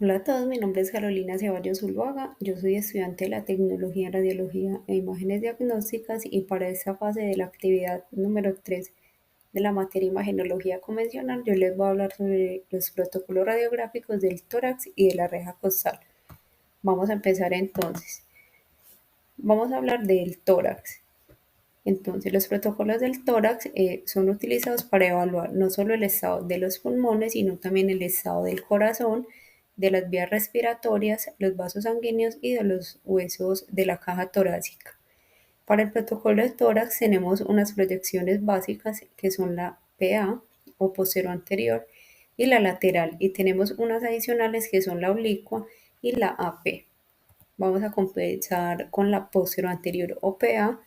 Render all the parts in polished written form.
Hola a todos, mi nombre es Carolina Ceballos Zuluaga, yo soy estudiante de la Tecnología en Radiología e Imágenes Diagnósticas y para esta fase de la actividad número 3 de la materia Imagenología Convencional yo les voy a hablar sobre los protocolos radiográficos del tórax y de la reja costal. Vamos a empezar entonces. Vamos a hablar del tórax. Entonces, los protocolos del tórax son utilizados para evaluar no solo el estado de los pulmones, sino también el estado del corazón, de las vías respiratorias, los vasos sanguíneos y de los huesos de la caja torácica. Para el protocolo de tórax tenemos unas proyecciones básicas que son la PA o posterior anterior y la lateral y tenemos unas adicionales que son la oblicua y la AP. Vamos a comenzar con la posterior anterior o PA.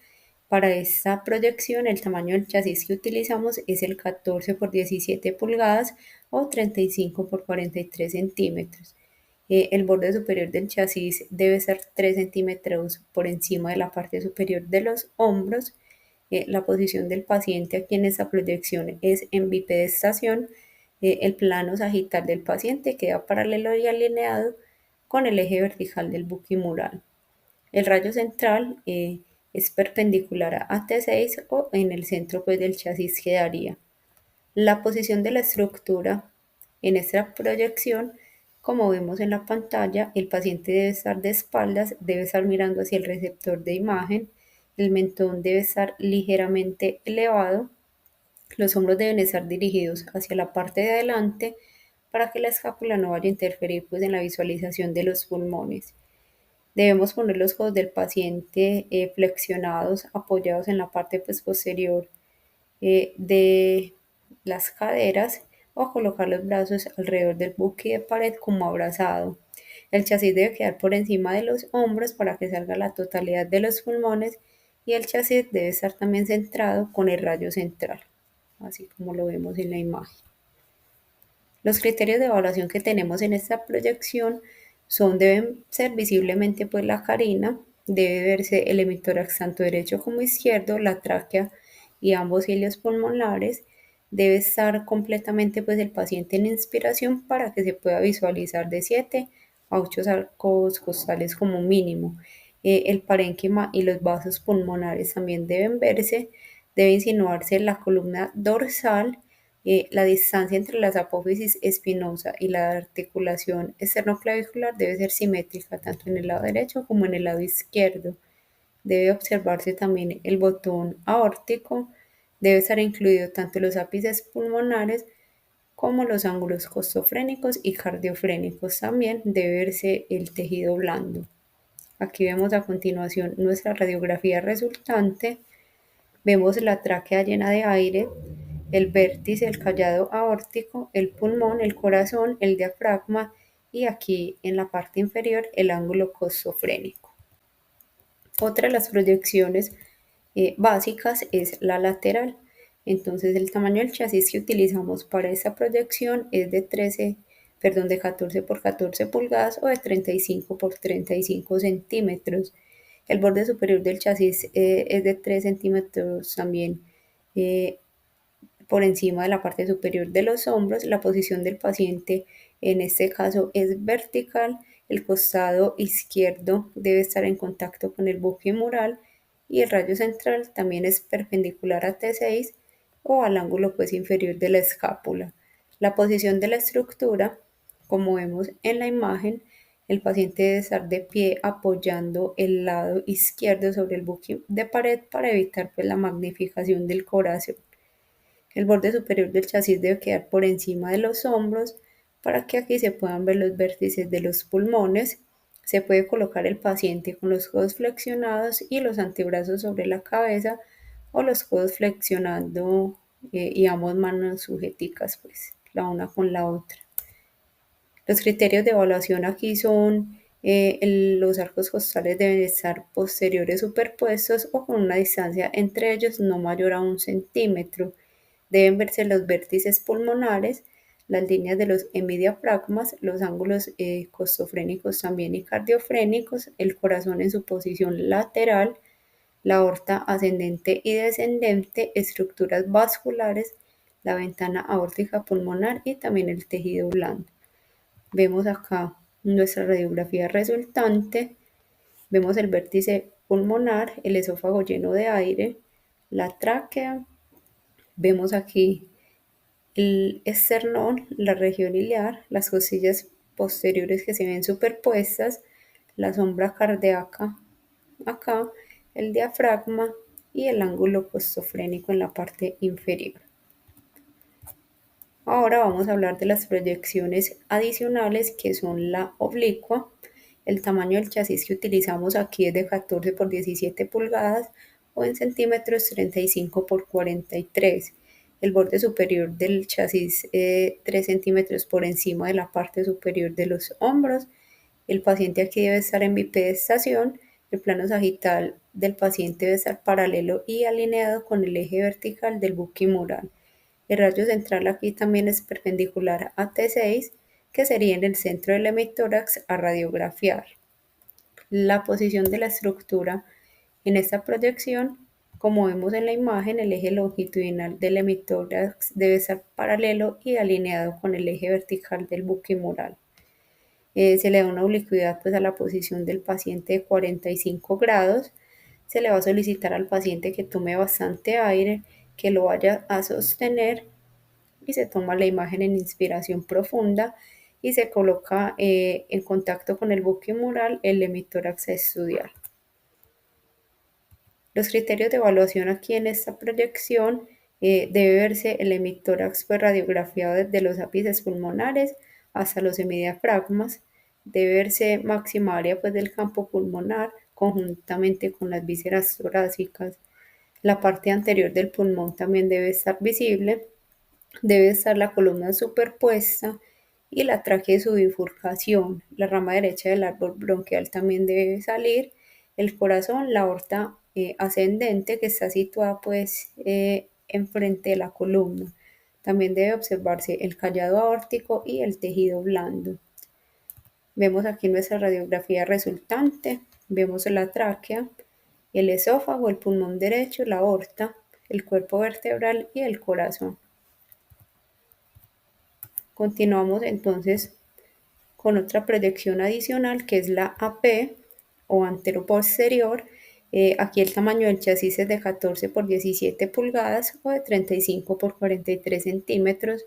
Para esta proyección, el tamaño del chasis que utilizamos es el 14 por 17 pulgadas o 35 por 43 centímetros. El borde superior del chasis debe ser 3 centímetros por encima de la parte superior de los hombros. La posición del paciente aquí en esta proyección es en bipedestación. El plano sagital del paciente queda paralelo y alineado con el eje vertical del buquimural. El rayo central es perpendicular a T6 o en el centro pues, del chasis quedaría. La posición de la estructura en esta proyección, como vemos en la pantalla, el paciente debe estar de espaldas, debe estar mirando hacia el receptor de imagen, el mentón debe estar ligeramente elevado, los hombros deben estar dirigidos hacia la parte de adelante para que la escápula no vaya a interferir pues, en la visualización de los pulmones. Debemos poner los codos del paciente flexionados, apoyados en la parte pues, posterior de las caderas o colocar los brazos alrededor del buque de pared como abrazado. El chasis debe quedar por encima de los hombros para que salga la totalidad de los pulmones y el chasis debe estar también centrado con el rayo central, así como lo vemos en la imagen. Los criterios de evaluación que tenemos en esta proyección deben ser visiblemente pues la carina, debe verse el hemitórax tanto derecho como izquierdo, la tráquea y ambos cilios pulmonares, debe estar completamente pues el paciente en inspiración para que se pueda visualizar de 7 a 8 arcos costales como mínimo. El parénquima y los vasos pulmonares también deben verse, debe insinuarse la columna dorsal, la distancia entre las apófisis espinosa y la articulación esternoclavicular debe ser simétrica tanto en el lado derecho como en el lado izquierdo. Debe observarse también el botón aórtico, debe estar incluido tanto los ápices pulmonares como los ángulos costofrénicos y cardiofrénicos. También debe verse el tejido blando. Aquí vemos a continuación nuestra radiografía resultante. Vemos la tráquea llena de aire, el vértice, el callado aórtico, el pulmón, el corazón, el diafragma y aquí en la parte inferior el ángulo costofrénico. Otra de las proyecciones básicas es la lateral. Entonces el tamaño del chasis que utilizamos para esta proyección es de 14 por 14 pulgadas o de 35 por 35 centímetros. El borde superior del chasis es de 3 centímetros también eh, por encima de la parte superior de los hombros. La posición del paciente en este caso es vertical. El costado izquierdo debe estar en contacto con el buque mural y el rayo central también es perpendicular a T6 o al ángulo pues inferior de la escápula. La posición de la estructura, como vemos en la imagen, el paciente debe estar de pie apoyando el lado izquierdo sobre el buque de pared para evitar pues, la magnificación del corazón. El borde superior del chasis debe quedar por encima de los hombros para que aquí se puedan ver los vértices de los pulmones. Se puede colocar el paciente con los codos flexionados y los antebrazos sobre la cabeza o los codos flexionando y ambas manos sujeticas, pues, la una con la otra. Los criterios de evaluación aquí son los arcos costales deben estar posteriores superpuestos o con una distancia entre ellos no mayor a 1 centímetro. Deben verse los vértices pulmonares, las líneas de los hemidiafragmas, los ángulos costofrénicos también y cardiofrénicos, el corazón en su posición lateral, la aorta ascendente y descendente, estructuras vasculares, la ventana aórtica pulmonar y también el tejido blando. Vemos acá nuestra radiografía resultante, vemos el vértice pulmonar, el esófago lleno de aire, la tráquea, vemos aquí el esternón, la región ilear, las costillas posteriores que se ven superpuestas, la sombra cardíaca acá, el diafragma y el ángulo costofrénico en la parte inferior. Ahora vamos a hablar de las proyecciones adicionales que son la oblicua. El tamaño del chasis que utilizamos aquí es de 14 por 17 pulgadas o en centímetros 35 por 43. El borde superior del chasis 3 centímetros por encima de la parte superior de los hombros. El paciente aquí debe estar en bipedestación. El plano sagital del paciente debe estar paralelo y alineado con el eje vertical del buquimural. El rayo central aquí también es perpendicular a T6, que sería en el centro del hemitórax a radiografiar. La posición de la estructura en esta proyección, como vemos en la imagen, el eje longitudinal del hemitórax debe estar paralelo y alineado con el eje vertical del buquimural. Se le da una oblicuidad pues, a la posición del paciente de 45 grados. Se le va a solicitar al paciente que tome bastante aire, que lo vaya a sostener y se toma la imagen en inspiración profunda y se coloca en contacto con el buquimural el hemitórax a estudiar. Los criterios de evaluación aquí en esta proyección debe verse el hemitórax pues, radiografiado desde los ápices pulmonares hasta los hemidiafragmas, debe verse máxima área pues, del campo pulmonar conjuntamente con las vísceras torácicas. La parte anterior del pulmón también debe estar visible, debe estar la columna superpuesta y la tráquea de su bifurcación. La rama derecha del árbol bronquial también debe salir. El corazón, la aorta ascendente que está situada pues enfrente de la columna. También debe observarse el callado aórtico y el tejido blando. Vemos aquí nuestra radiografía resultante. Vemos la tráquea, el esófago, el pulmón derecho, la aorta, el cuerpo vertebral y el corazón. Continuamos entonces con otra proyección adicional que es la AP o anteroposterior. Aquí el tamaño del chasis es de 14 por 17 pulgadas o de 35 por 43 centímetros.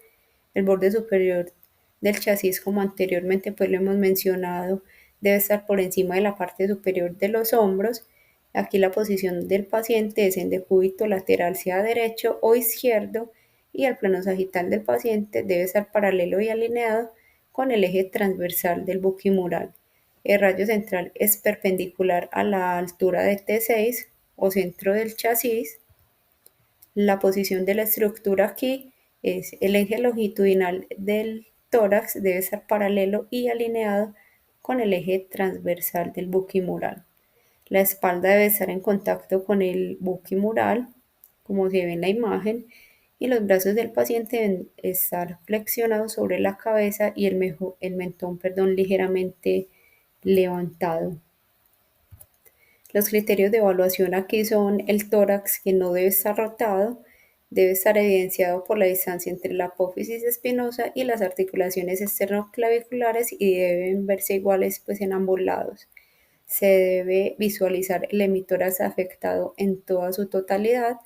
El borde superior del chasis, como anteriormente pues lo hemos mencionado, debe estar por encima de la parte superior de los hombros. Aquí la posición del paciente es en decúbito lateral, sea derecho o izquierdo, y el plano sagital del paciente debe estar paralelo y alineado con el eje transversal del buquimural. El rayo central es perpendicular a la altura de T6 o centro del chasis. La posición de la estructura aquí es el eje longitudinal del tórax debe estar paralelo y alineado con el eje transversal del buquimural. La espalda debe estar en contacto con el buquimural, como se ve en la imagen, y los brazos del paciente deben estar flexionados sobre la cabeza y el mentón, ligeramente levantado. Los criterios de evaluación aquí son el tórax, que no debe estar rotado, debe estar evidenciado por la distancia entre la apófisis espinosa y las articulaciones esternoclaviculares y deben verse iguales pues, en ambos lados. Se debe visualizar el hemitórax afectado en toda su totalidad,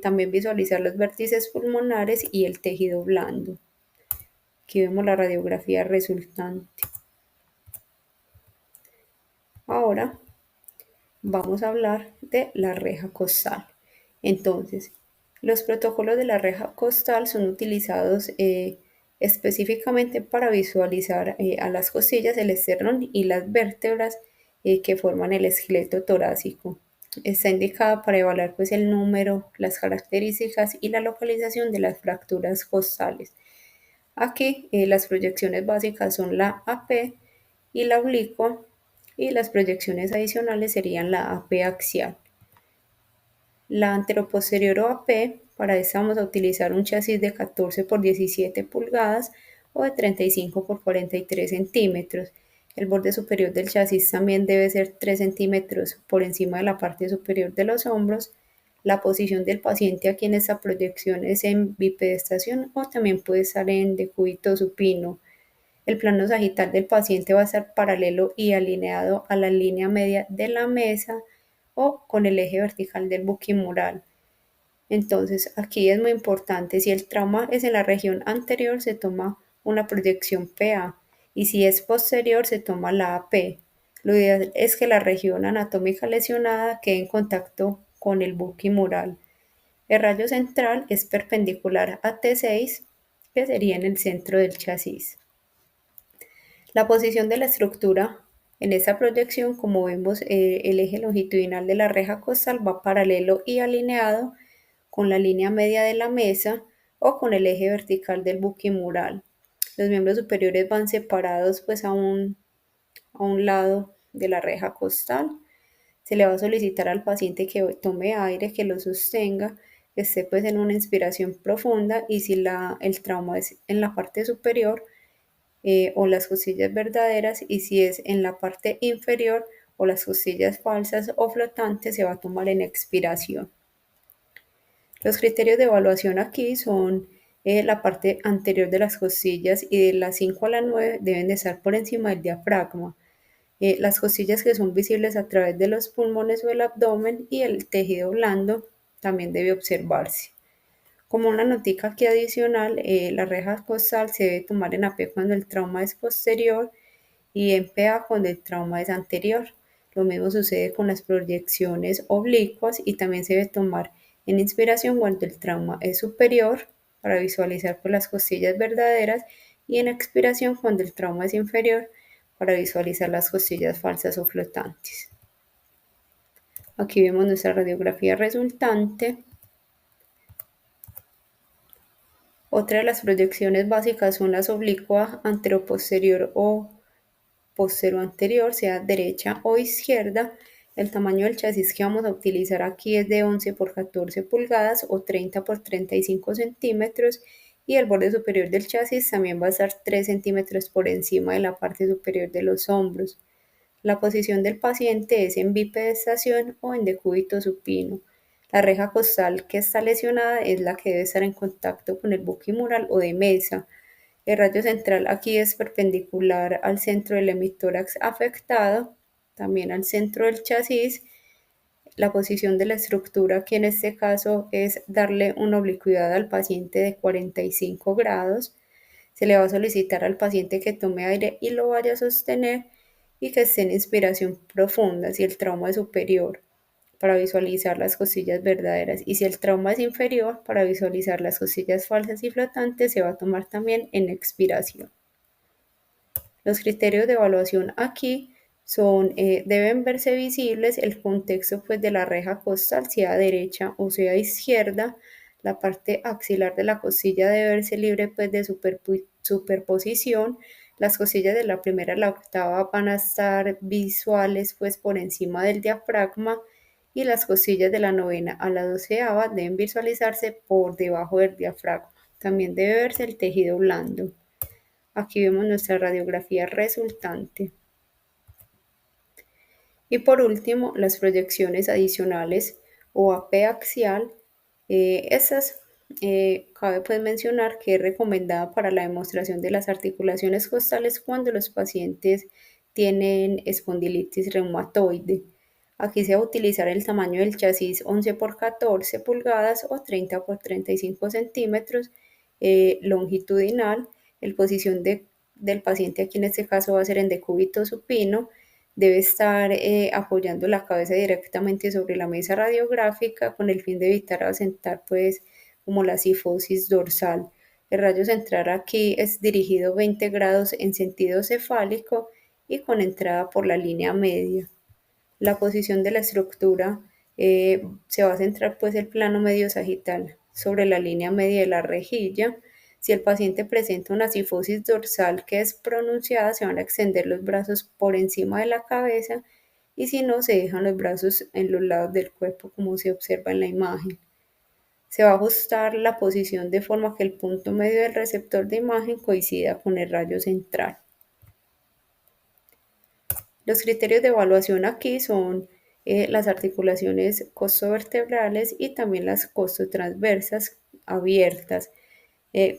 también visualizar los vértices pulmonares y el tejido blando. Aquí vemos la radiografía resultante. Ahora vamos a hablar de la reja costal. Entonces, los protocolos de la reja costal son utilizados específicamente para visualizar a las costillas, el esternón y las vértebras que forman el esqueleto torácico. Está indicada para evaluar pues, el número, las características y la localización de las fracturas costales. Aquí las proyecciones básicas son la AP y la oblicua, y las proyecciones adicionales serían la AP axial. La anteroposterior o AP, para esta vamos a utilizar un chasis de 14 por 17 pulgadas o de 35 por 43 centímetros. El borde superior del chasis también debe ser 3 centímetros por encima de la parte superior de los hombros. La posición del paciente aquí en esta proyección es en bipedestación o también puede estar en decúbito supino. El plano sagital del paciente va a estar paralelo y alineado a la línea media de la mesa o con el eje vertical del buquimural. Entonces, aquí es muy importante, si el trauma es en la región anterior, se toma una proyección PA y si es posterior, se toma la AP. Lo ideal es que la región anatómica lesionada quede en contacto con el buquimural. El rayo central es perpendicular a T6, que sería en el centro del chasis. La posición de la estructura en esta proyección, como vemos, el eje longitudinal de la reja costal va paralelo y alineado con la línea media de la mesa o con el eje vertical del buquimural. Los miembros superiores van separados pues a un lado de la reja costal. Se le va a solicitar al paciente que tome aire, que lo sostenga, que esté pues en una inspiración profunda y si el trauma es en la parte superior, o las costillas verdaderas, y si es en la parte inferior o las costillas falsas o flotantes, se va a tomar en expiración. Los criterios de evaluación aquí son la parte anterior de las costillas y de las 5 a la 9 deben de estar por encima del diafragma. Las costillas que son visibles a través de los pulmones o el abdomen y el tejido blando también debe observarse. Como una notica aquí adicional, la reja costal se debe tomar en AP cuando el trauma es posterior y en PA cuando el trauma es anterior. Lo mismo sucede con las proyecciones oblicuas y también se debe tomar en inspiración cuando el trauma es superior para visualizar por las costillas verdaderas y en expiración cuando el trauma es inferior para visualizar las costillas falsas o flotantes. Aquí vemos nuestra radiografía resultante. Otra de las proyecciones básicas son las oblicuas anteroposterior o posterior-anterior, sea derecha o izquierda. El tamaño del chasis que vamos a utilizar aquí es de 11 por 14 pulgadas o 30 por 35 centímetros y el borde superior del chasis también va a estar 3 centímetros por encima de la parte superior de los hombros. La posición del paciente es en bipedestación o en decúbito supino. La reja costal que está lesionada es la que debe estar en contacto con el buquimural o de mesa. El rayo central aquí es perpendicular al centro del hemitórax afectado, también al centro del chasis. La posición de la estructura aquí en este caso es darle una oblicuidad al paciente de 45 grados. Se le va a solicitar al paciente que tome aire y lo vaya a sostener y que esté en inspiración profunda si el trauma es superior para visualizar las costillas verdaderas y si el trauma es inferior para visualizar las costillas falsas y flotantes se va a tomar también en expiración. Los criterios de evaluación aquí son, deben verse visibles el contexto pues, de la reja costal, sea derecha o sea izquierda. La parte axilar de la costilla debe verse libre pues, de superposición. Las costillas de la primera a la octava van a estar visuales pues, por encima del diafragma y las costillas de la novena a la doceava deben visualizarse por debajo del diafragma. También debe verse el tejido blando. Aquí vemos nuestra radiografía resultante. Y por último, las proyecciones adicionales o AP axial. Estas cabe pues mencionar que es recomendada para la demostración de las articulaciones costales cuando los pacientes tienen espondilitis reumatoide. Aquí se va a utilizar el tamaño del chasis 11 por 14 pulgadas o 30 por 35 centímetros longitudinal. El posición del paciente aquí en este caso va a ser en decúbito supino. Debe estar apoyando la cabeza directamente sobre la mesa radiográfica con el fin de evitar asentar pues como la cifosis dorsal. El rayo central aquí es dirigido 20 grados en sentido cefálico y con entrada por la línea media. La posición de la estructura se va a centrar pues el plano medio sagital sobre la línea media de la rejilla. Si el paciente presenta una cifosis dorsal que es pronunciada, se van a extender los brazos por encima de la cabeza y si no, se dejan los brazos en los lados del cuerpo como se observa en la imagen. Se va a ajustar la posición de forma que el punto medio del receptor de imagen coincida con el rayo central. Los criterios de evaluación aquí son las articulaciones costovertebrales y también las costotransversas abiertas.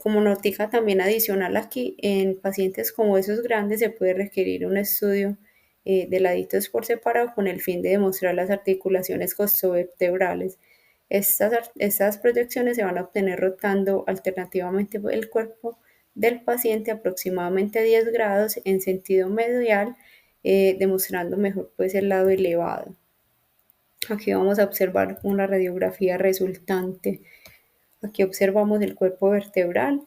Como notica también adicional aquí, en pacientes con huesos grandes se puede requerir un estudio de laditos por separado con el fin de demostrar las articulaciones costovertebrales. Estas proyecciones se van a obtener rotando alternativamente el cuerpo del paciente aproximadamente 10 grados en sentido medial, demostrando mejor pues el lado elevado. Aquí vamos a observar una radiografía resultante. Aquí observamos el cuerpo vertebral,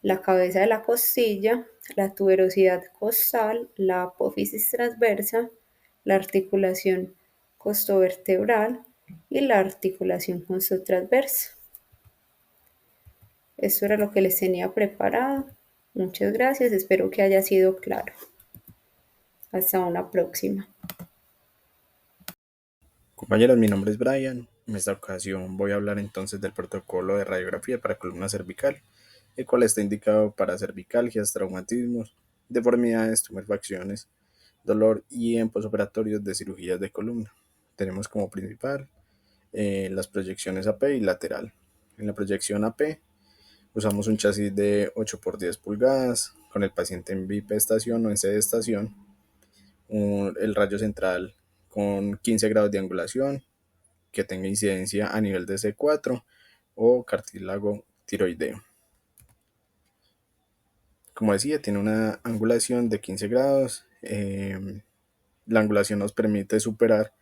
la cabeza de la costilla, la tuberosidad costal, la apófisis transversa, la articulación costovertebral y la articulación costotransversa. Esto era lo que les tenía preparado. Muchas gracias, espero que haya sido claro. Hasta una próxima. Compañeros, mi nombre es Brian. En esta ocasión voy a hablar entonces del protocolo de radiografía para columna cervical, el cual está indicado para cervicalgias, traumatismos, deformidades, tumefacciones, dolor y en posoperatorios de cirugías de columna. Tenemos como principal las proyecciones AP y lateral. En la proyección AP usamos un chasis de 8 por 10 pulgadas con el paciente en bipestación o en sedestación, el rayo central con 15 grados de angulación, que tenga incidencia a nivel de C4 o cartílago tiroideo. Como decía, tiene una angulación de 15 grados. La angulación nos permite superar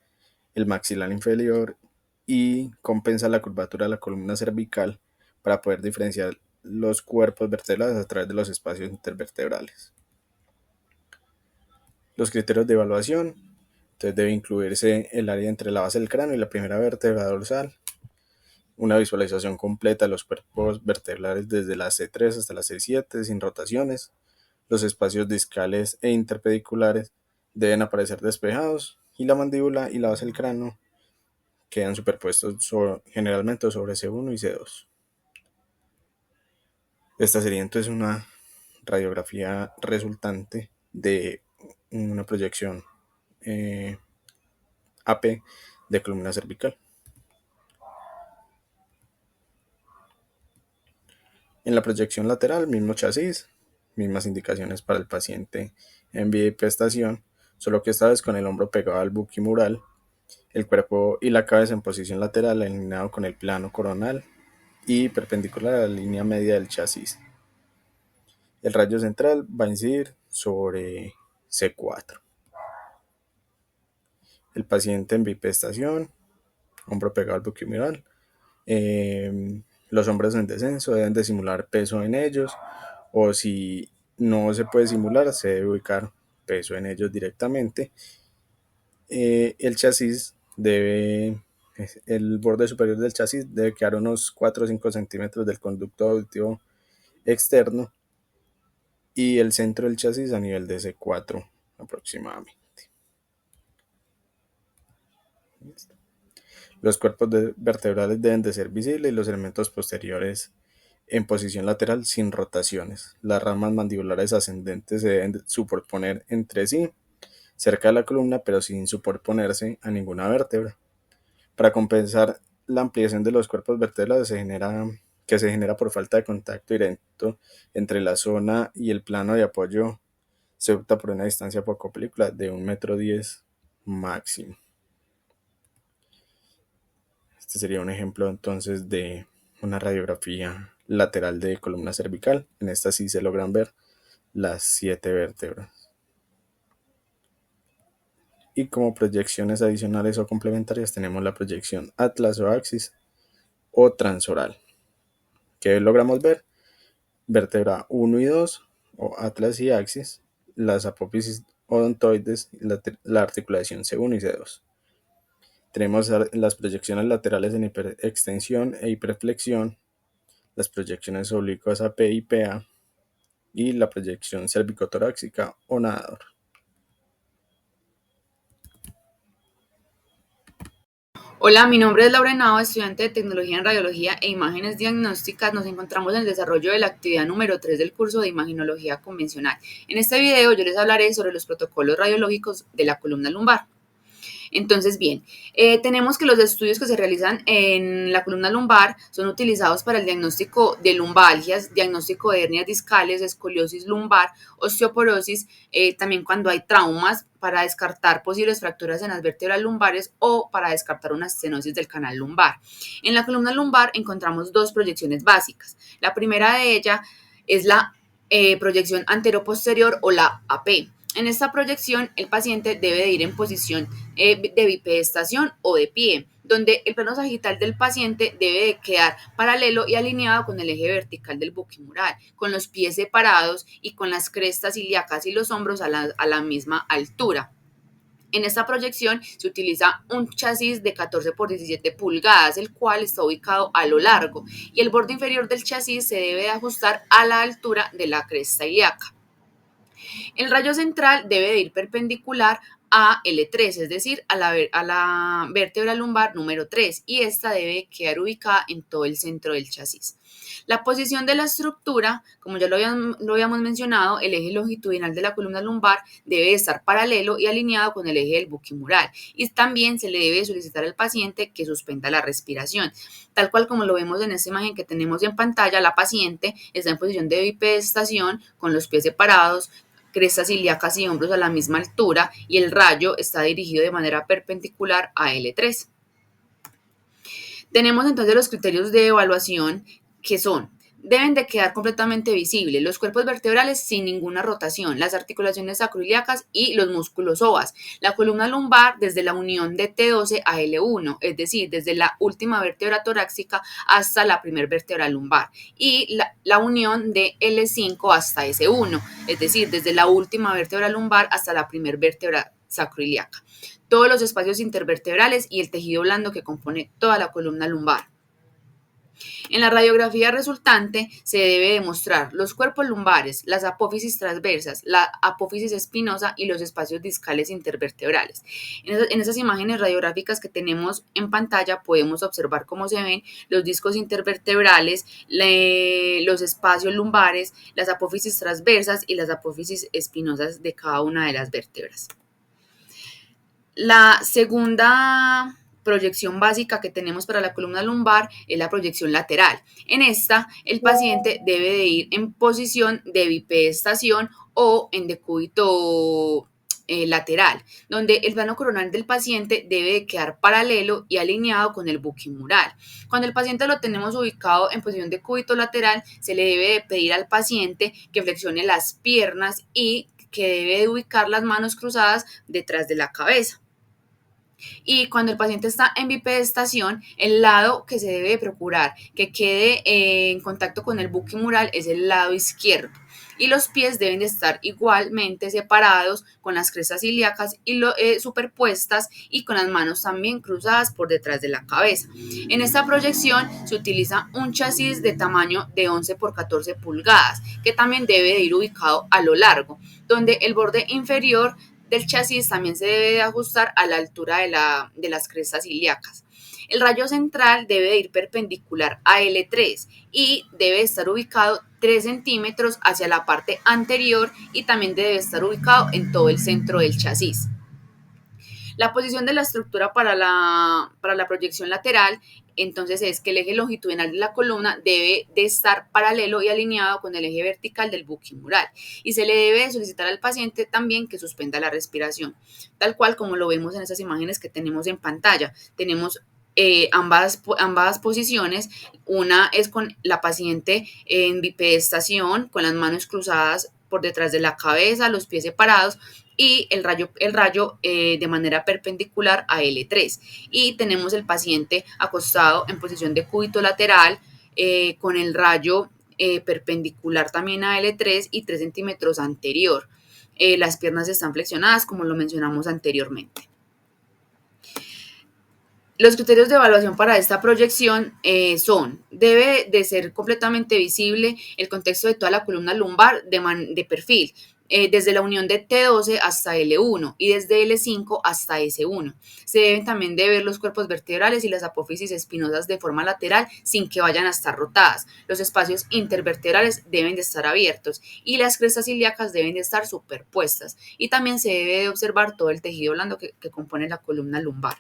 el maxilar inferior y compensa la curvatura de la columna cervical para poder diferenciar los cuerpos vertebrales a través de los espacios intervertebrales. Los criterios de evaluación, entonces debe incluirse el área entre la base del cráneo y la primera vértebra dorsal, una visualización completa de los cuerpos vertebrales desde la C3 hasta la C7 sin rotaciones. Los espacios discales e interpediculares deben aparecer despejados y la mandíbula y la base del cráneo quedan superpuestos generalmente sobre C1 y C2. Esta sería entonces una radiografía resultante de una proyección AP de columna cervical. En la proyección lateral, mismo chasis, mismas indicaciones para el paciente en bipestación, solo que esta vez con el hombro pegado al buquimural, el cuerpo y la cabeza en posición lateral alineado con el plano coronal y perpendicular a la línea media del chasis. El rayo central va a incidir sobre C4. El paciente en bipestación, hombro pegado al buquimural. Los hombros en descenso deben de simular peso en ellos, o si no se puede simular, se debe ubicar peso en ellos directamente. El chasis el borde superior del chasis debe quedar unos 4 o 5 centímetros del conducto auditivo externo y el centro del chasis a nivel de C4 aproximadamente. Los cuerpos vertebrales deben de ser visibles y los elementos posteriores en posición lateral sin rotaciones. Las ramas mandibulares ascendentes se deben superponer entre sí cerca de la columna, pero sin superponerse a ninguna vértebra. Para compensar la ampliación de los cuerpos vertebrales que se genera por falta de contacto directo entre la zona y el plano de apoyo, se opta por una distancia poco película de 1,10 m máximo. Este sería un ejemplo entonces de una radiografía lateral de columna cervical. En esta sí se logran ver las 7 vértebras. Y como proyecciones adicionales o complementarias tenemos la proyección atlas o axis o transoral. ¿Qué logramos ver? Vértebra 1 y 2 o atlas y axis, las apófisis odontoides, la articulación C1 y C2. Tenemos las proyecciones laterales en hiperextensión e hiperflexión, las proyecciones oblicuas AP y PA y la proyección cervicotorácica o nadador. Hola, mi nombre es Laura Henao, estudiante de Tecnología en Radiología e Imágenes Diagnósticas. Nos encontramos en el desarrollo de la actividad número 3 del curso de Imaginología Convencional. En este video yo les hablaré sobre los protocolos radiológicos de la columna lumbar. Entonces, bien, tenemos que los estudios que se realizan en la columna lumbar son utilizados para el diagnóstico de lumbalgias, diagnóstico de hernias discales, escoliosis lumbar, osteoporosis, también cuando hay traumas, para descartar posibles fracturas en las vértebras lumbares o para descartar una estenosis del canal lumbar. En la columna lumbar encontramos dos proyecciones básicas. La primera de ellas es la proyección anteroposterior o la AP. En esta proyección, el paciente debe de ir en posición de bipedestación o de pie, donde el plano sagital del paciente debe de quedar paralelo y alineado con el eje vertical del buquimural, con los pies separados y con las crestas ilíacas y los hombros a la misma altura. En esta proyección se utiliza un chasis de 14 por 17 pulgadas, el cual está ubicado a lo largo, y el borde inferior del chasis se debe de ajustar a la altura de la cresta ilíaca. El rayo central debe de ir perpendicular a L3, es decir, a la vértebra lumbar número 3, y esta debe quedar ubicada en todo el centro del chasis. La posición de la estructura, como ya lo habíamos mencionado, el eje longitudinal de la columna lumbar debe estar paralelo y alineado con el eje del buquimural, y también se le debe solicitar al paciente que suspenda la respiración. Tal cual como lo vemos en esta imagen que tenemos en pantalla, la paciente está en posición de bipedestación con los pies separados, crestas ilíacas y hombros a la misma altura, y el rayo está dirigido de manera perpendicular a L3. Tenemos entonces los criterios de evaluación, que son: deben de quedar completamente visibles los cuerpos vertebrales sin ninguna rotación, las articulaciones sacroiliacas y los músculos psoas, la columna lumbar desde la unión de T12 a L1, es decir, desde la última vértebra torácica hasta la primer vértebra lumbar, y la unión de L5 hasta S1, es decir, desde la última vértebra lumbar hasta la primer vértebra sacroiliaca, todos los espacios intervertebrales y el tejido blando que compone toda la columna lumbar. En la radiografía resultante se debe demostrar los cuerpos lumbares, las apófisis transversas, la apófisis espinosa y los espacios discales intervertebrales. En esas imágenes radiográficas que tenemos en pantalla podemos observar cómo se ven los discos intervertebrales, los espacios lumbares, las apófisis transversas y las apófisis espinosas de cada una de las vértebras. La segunda proyección básica que tenemos para la columna lumbar es la proyección lateral. En esta, el paciente debe de ir en posición de bipedestación o en decúbito lateral, donde el plano coronal del paciente debe de quedar paralelo y alineado con el buquimural. Cuando el paciente lo tenemos ubicado en posición de cúbito lateral, se le debe de pedir al paciente que flexione las piernas y que debe de ubicar las manos cruzadas detrás de la cabeza. Y cuando el paciente está en bipedestación, el lado que se debe procurar que quede en contacto con el buquimural es el lado izquierdo. Y los pies deben de estar igualmente separados, con las crestas ilíacas y superpuestas, y con las manos también cruzadas por detrás de la cabeza. En esta proyección se utiliza un chasis de tamaño de 11 por 14 pulgadas, que también debe de ir ubicado a lo largo, donde el borde inferior del chasis también se debe de ajustar a la altura de las crestas ilíacas. El rayo central debe de ir perpendicular a L3 y debe estar ubicado 3 centímetros hacia la parte anterior, y también debe estar ubicado en todo el centro del chasis. La posición de la estructura para la proyección lateral, entonces, es que el eje longitudinal de la columna debe de estar paralelo y alineado con el eje vertical del buquimural, y se le debe solicitar al paciente también que suspenda la respiración, tal cual como lo vemos en esas imágenes que tenemos en pantalla. Tenemos ambas posiciones. Una es con la paciente en bipedestación, con las manos cruzadas por detrás de la cabeza, los pies separados, y el rayo de manera perpendicular a L3. Y tenemos el paciente acostado en posición de cúbito lateral, con el rayo perpendicular también a L3 y 3 centímetros anterior. Las piernas están flexionadas, como lo mencionamos anteriormente. Los criterios de evaluación para esta proyección son: debe de ser completamente visible el contexto de toda la columna lumbar de perfil, desde la unión de T12 hasta L1 y desde L5 hasta S1. Se deben también de ver los cuerpos vertebrales y las apófisis espinosas de forma lateral sin que vayan a estar rotadas. Los espacios intervertebrales deben de estar abiertos y las crestas ilíacas deben de estar superpuestas. Y también se debe de observar todo el tejido blando que compone la columna lumbar.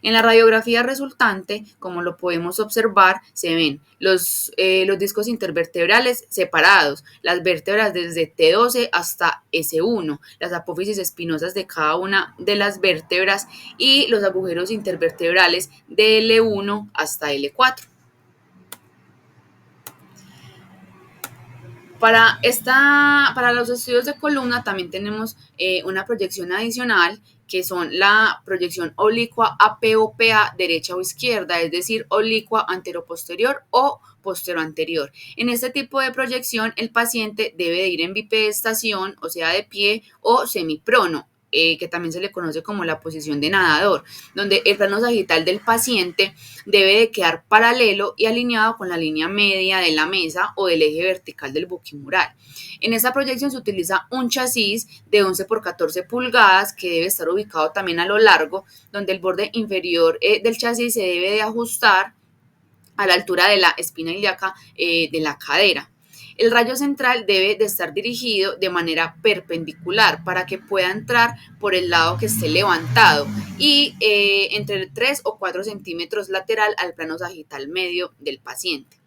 En la radiografía resultante, como lo podemos observar, se ven los discos intervertebrales separados, las vértebras desde T12 hasta S1, las apófisis espinosas de cada una de las vértebras y los agujeros intervertebrales de L1 hasta L4. Para los estudios de columna también tenemos una proyección adicional que son la proyección oblicua AP o PA derecha o izquierda, es decir, oblicua anteroposterior o posteroanterior. En este tipo de proyección el paciente debe de ir en bipedestación, o sea, de pie o semiprono, que también se le conoce como la posición de nadador, donde el plano sagital del paciente debe de quedar paralelo y alineado con la línea media de la mesa o del eje vertical del buquimural. En esta proyección se utiliza un chasis de 11 por 14 pulgadas que debe estar ubicado también a lo largo, donde el borde inferior del chasis se debe de ajustar a la altura de la espina ilíaca de la cadera. El rayo central debe de estar dirigido de manera perpendicular para que pueda entrar por el lado que esté levantado y entre 3 o 4 centímetros lateral al plano sagital medio del paciente.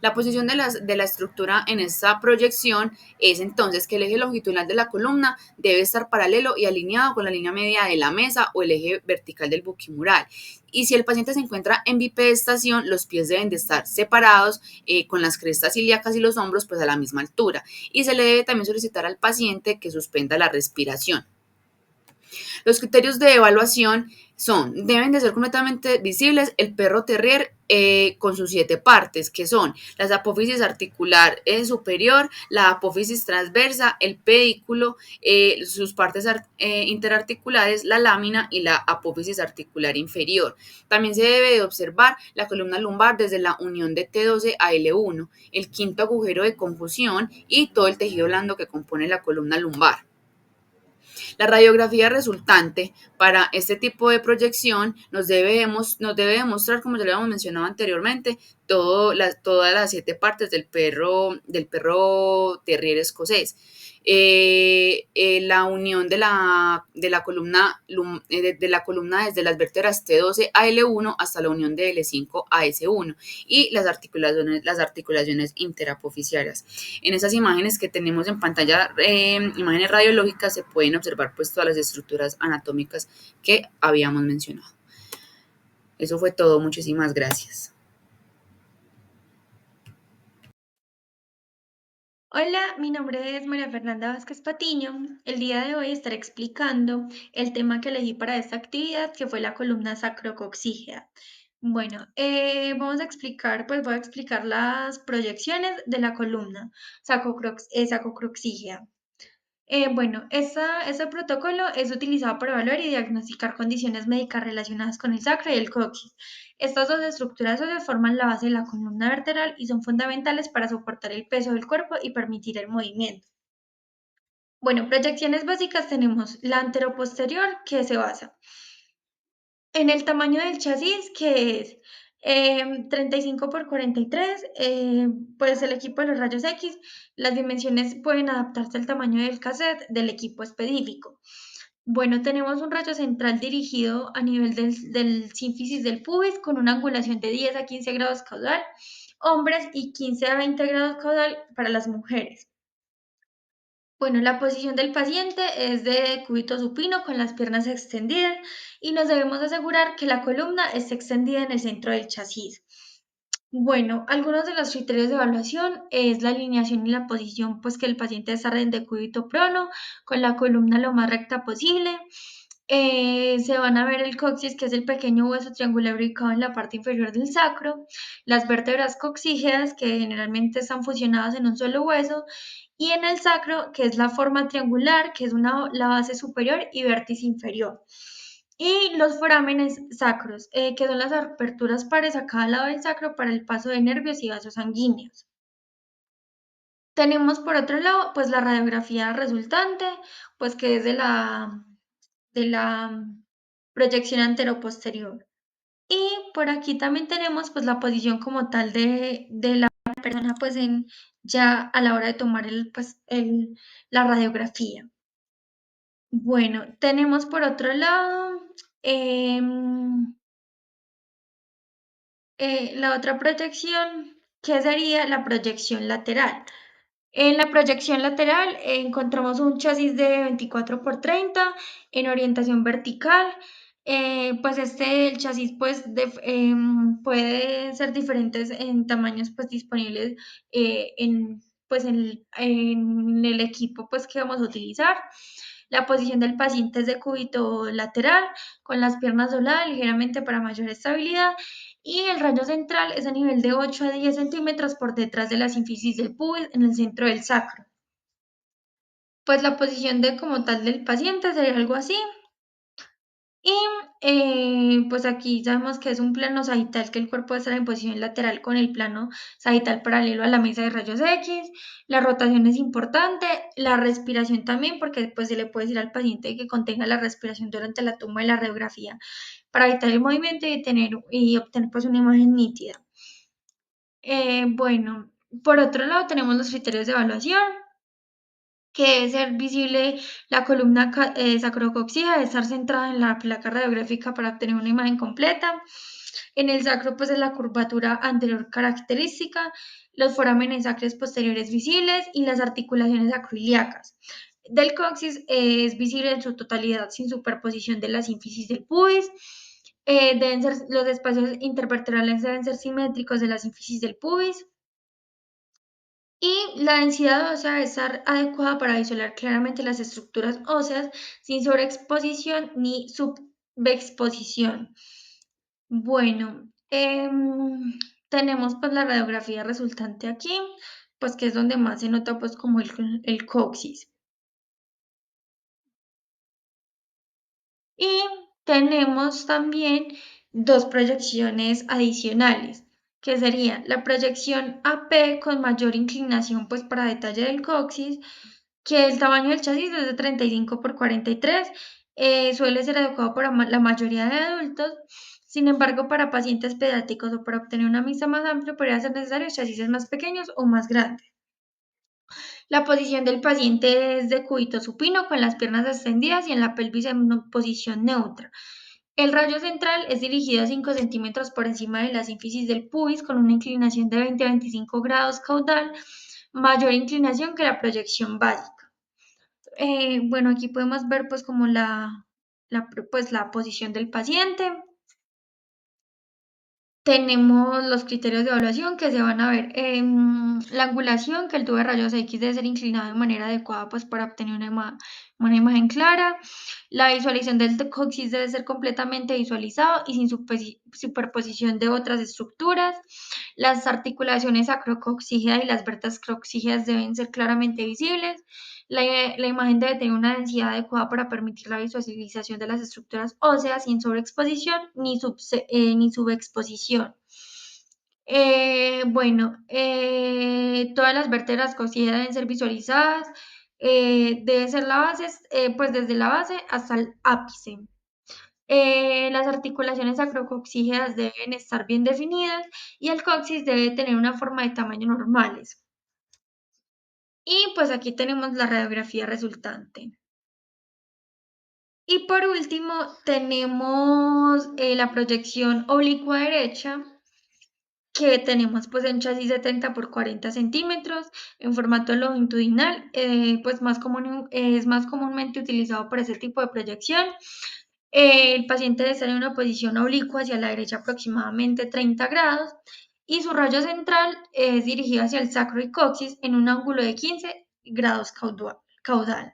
La posición de la estructura en esta proyección es entonces que el eje longitudinal de la columna debe estar paralelo y alineado con la línea media de la mesa o el eje vertical del buquimural. Y si el paciente se encuentra en bipedestación, los pies deben de estar separados con las crestas ilíacas y los hombros pues a la misma altura. Y se le debe también solicitar al paciente que suspenda la respiración. Los criterios de evaluación son, deben de ser completamente visibles el perro terrier con sus 7 partes, que son las apófisis articular superior, la apófisis transversa, el pedículo, sus partes interarticulares, la lámina y la apófisis articular inferior. También se debe de observar la columna lumbar desde la unión de T12 a L1, el quinto agujero de confusión y todo el tejido blando que compone la columna lumbar. La radiografía resultante para este tipo de proyección nos debe demostrar, como ya lo habíamos mencionado anteriormente, todas las 7 partes del perro terrier escocés. La unión de la columna de la columna desde las vértebras T12 a L1 hasta la unión de L5 a S1 y las articulaciones interapofisiarias. En esas imágenes que tenemos en pantalla, imágenes radiológicas, se pueden observar pues todas las estructuras anatómicas que habíamos mencionado. Eso fue todo, muchísimas gracias. Hola, mi nombre es María Fernanda Vázquez Patiño. El día de hoy estaré explicando el tema que elegí para esta actividad, que fue la columna sacrocoxígea. Bueno, voy a explicar las proyecciones de la columna sacrocoxígea. Ese protocolo es utilizado para evaluar y diagnosticar condiciones médicas relacionadas con el sacro y el coxis. Estas dos estructuras óseas forman la base de la columna vertebral y son fundamentales para soportar el peso del cuerpo y permitir el movimiento. Bueno, proyecciones básicas tenemos la anteroposterior, que se basa en el tamaño del chasis, que es 35 por 43, pues el equipo de los rayos X, las dimensiones pueden adaptarse al tamaño del cassette del equipo específico. Bueno, tenemos un rayo central dirigido a nivel del sínfisis del pubis con una angulación de 10 a 15 grados caudal, hombres, y 15 a 20 grados caudal para las mujeres. Bueno, la posición del paciente es de cúbito supino con las piernas extendidas y nos debemos asegurar que la columna esté extendida en el centro del chasis. Bueno, algunos de los criterios de evaluación es la alineación y la posición, pues que el paciente desarrolle de cúbito prono con la columna lo más recta posible. Se van a ver el coxis, que es el pequeño hueso triangular ubicado en la parte inferior del sacro, las vértebras coxígeas, que generalmente están fusionadas en un solo hueso, y en el sacro, que es la forma triangular, que es la base superior y vértice inferior. Y los forámenes sacros, que son las aperturas pares a cada lado del sacro para el paso de nervios y vasos sanguíneos. Tenemos por otro lado, pues la radiografía resultante, pues que es de la proyección anteroposterior. Y por aquí también tenemos pues la posición como tal de la persona pues ya a la hora de tomar la radiografía. Bueno, tenemos por otro lado la otra proyección, que sería la proyección lateral. En la proyección lateral encontramos un chasis de 24 por 30 en orientación vertical. Pues el chasis pues puede ser diferentes en tamaños pues disponibles en el equipo pues que vamos a utilizar. La posición del paciente es de cúbito lateral con las piernas dobladas ligeramente para mayor estabilidad y el rayo central es a nivel de 8 a 10 centímetros por detrás de la sínfisis del pubis en el centro del sacro. Pues la posición como tal del paciente sería algo así. Y pues aquí sabemos que es un plano sagital, que el cuerpo debe estar en posición lateral con el plano sagital paralelo a la mesa de rayos X. La rotación es importante, la respiración también, porque pues se le puede decir al paciente que contenga la respiración durante la toma de la radiografía para evitar el movimiento y obtener pues una imagen nítida. Bueno, por otro lado tenemos los criterios de evaluación, que debe ser visible la columna sacrocoxia, debe estar centrada en la placa radiográfica para obtener una imagen completa. En el sacro, pues es la curvatura anterior característica, los forámenes sacros posteriores visibles y las articulaciones acroiliacas. Del coxis es visible en su totalidad sin superposición de la sínfisis del pubis. Los espacios intervertebrales deben ser simétricos de la sínfisis del pubis. Y la densidad ósea debe estar adecuada para visualizar claramente las estructuras óseas sin sobreexposición ni subexposición. Bueno, tenemos pues la radiografía resultante aquí, pues que es donde más se nota pues como el coxis. Y tenemos también dos proyecciones adicionales, que sería la proyección AP con mayor inclinación pues para detalle del coxis, que el tamaño del chasis es de 35 por 43, suele ser adecuado para la mayoría de adultos. Sin embargo, para pacientes pediátricos o para obtener una vista más amplia, podría ser necesario chasis más pequeños o más grandes. La posición del paciente es de cúbito supino con las piernas extendidas y en la pelvis en posición neutra. El rayo central es dirigido a 5 centímetros por encima de la sínfisis del pubis con una inclinación de 20 a 25 grados caudal, mayor inclinación que la proyección básica. Bueno, aquí podemos ver pues como la posición del paciente. Tenemos los criterios de evaluación que se van a ver en la angulación, que el tubo de rayos X debe ser inclinado de manera adecuada pues, para obtener una imagen clara. La visualización del coxis debe ser completamente visualizado y sin superposición de otras estructuras. Las articulaciones acrocoxígeas y las vértebras coxígeas deben ser claramente visibles. La imagen debe tener una densidad adecuada para permitir la visualización de las estructuras óseas sin sobreexposición ni subexposición. Todas las vértebras coxígeas deben ser visualizadas. Debe ser la base, pues desde la base hasta el ápice. Las articulaciones acrocoxígeas deben estar bien definidas y el coxis debe tener una forma de tamaño normales. Y pues aquí tenemos la radiografía resultante. Y por último tenemos la proyección oblicua derecha, que tenemos pues en chasis de 30 por 40 centímetros en formato longitudinal, pues es más comúnmente utilizado para ese tipo de proyección. El paciente debe estar en una posición oblicua hacia la derecha aproximadamente 30 grados y su rayo central es dirigido hacia el sacro y coxis en un ángulo de 15 grados caudal.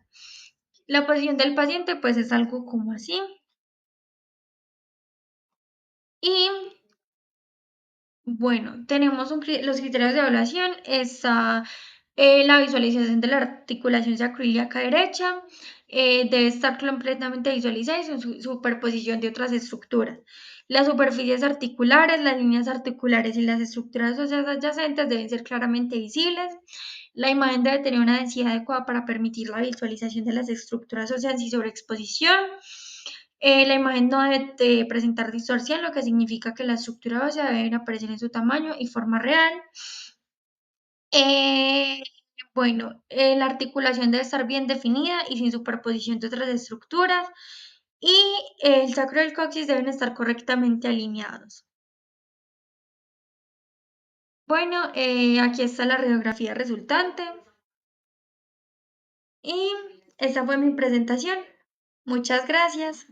La posición del paciente pues es algo como así. Y bueno, tenemos los criterios de evaluación. Está la visualización de la articulación sacroiliaca derecha. Debe estar completamente visualizada y sin superposición de otras estructuras. Las superficies articulares, las líneas articulares y las estructuras óseas adyacentes deben ser claramente visibles. La imagen debe tener una densidad adecuada para permitir la visualización de las estructuras óseas y sobreexposición. La imagen no debe presentar distorsión, lo que significa que la estructura ósea debe aparecer en su tamaño y forma real. La articulación debe estar bien definida y sin superposición de otras estructuras. Y el sacro y el coxis deben estar correctamente alineados. Aquí está la radiografía resultante. Y esa fue mi presentación. Muchas gracias.